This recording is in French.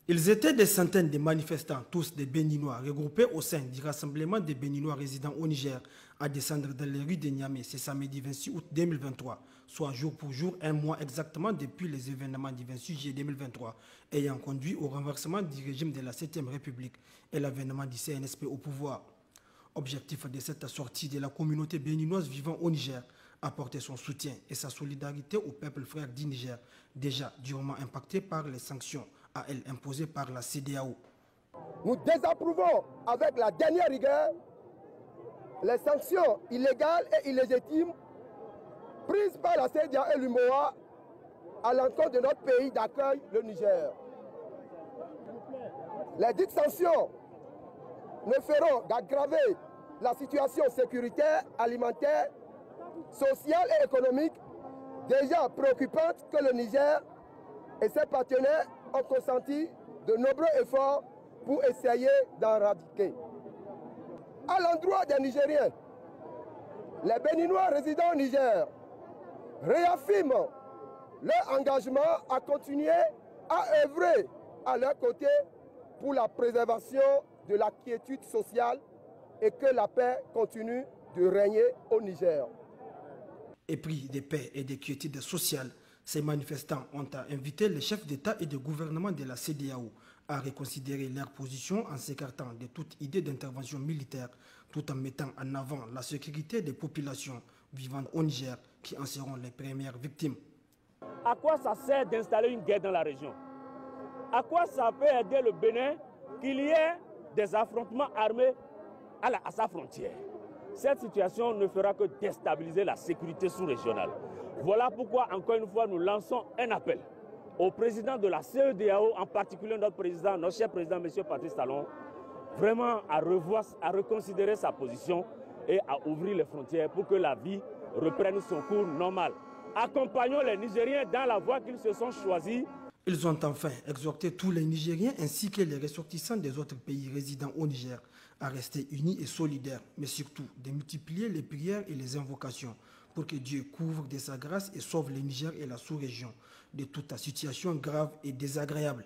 Ils étaient des centaines de manifestants, tous des Béninois, regroupés au sein du rassemblement des Béninois résidant au Niger, à descendre dans les rues de Niamey ce samedi 26 août 2023, soit jour pour jour, un mois exactement depuis les événements du 26 juillet 2023, ayant conduit au renversement du régime de la 7e République et l'avènement du CNSP au pouvoir. Objectif de cette sortie de la communauté béninoise vivant au Niger, apporter son soutien et sa solidarité au peuple frère du Niger, déjà durement impacté par les sanctions à elle imposées par la CEDEAO. Nous désapprouvons avec la dernière rigueur les sanctions illégales et illégitimes prises par la CEDEAO et l'UMOA à l'encontre de notre pays d'accueil, le Niger. Les dites sanctions ne feront qu'aggraver la situation sécuritaire, alimentaire, sociale et économique déjà préoccupante que le Niger et ses partenaires ont consenti de nombreux efforts pour essayer d'éradiquer. À l'endroit des Nigériens, les Béninois résidant au Niger réaffirment leur engagement à continuer à œuvrer à leur côté pour la préservation de la quiétude sociale et que la paix continue de régner au Niger. Épris de paix et de quiétude sociale, ces manifestants ont invité les chefs d'État et de gouvernement de la CEDEAO à reconsidérer leur position en s'écartant de toute idée d'intervention militaire, tout en mettant en avant la sécurité des populations vivant au Niger qui en seront les premières victimes. À quoi ça sert d'installer une guerre dans la région? À quoi ça peut aider le Bénin qu'il y ait des affrontements armés à sa frontière? Cette situation ne fera que déstabiliser la sécurité sous-régionale. Voilà pourquoi, encore une fois, nous lançons un appel au président de la CEDEAO, en particulier notre cher président, M. Patrice Talon, vraiment à revoir, à reconsidérer sa position et à ouvrir les frontières pour que la vie reprenne son cours normal. Accompagnons les Nigériens dans la voie qu'ils se sont choisis. Ils ont enfin exhorté tous les Nigériens ainsi que les ressortissants des autres pays résidant au Niger à rester unis et solidaires, mais surtout de multiplier les prières et les invocations pour que Dieu couvre de sa grâce et sauve le Niger et la sous-région de toute situation grave et désagréable.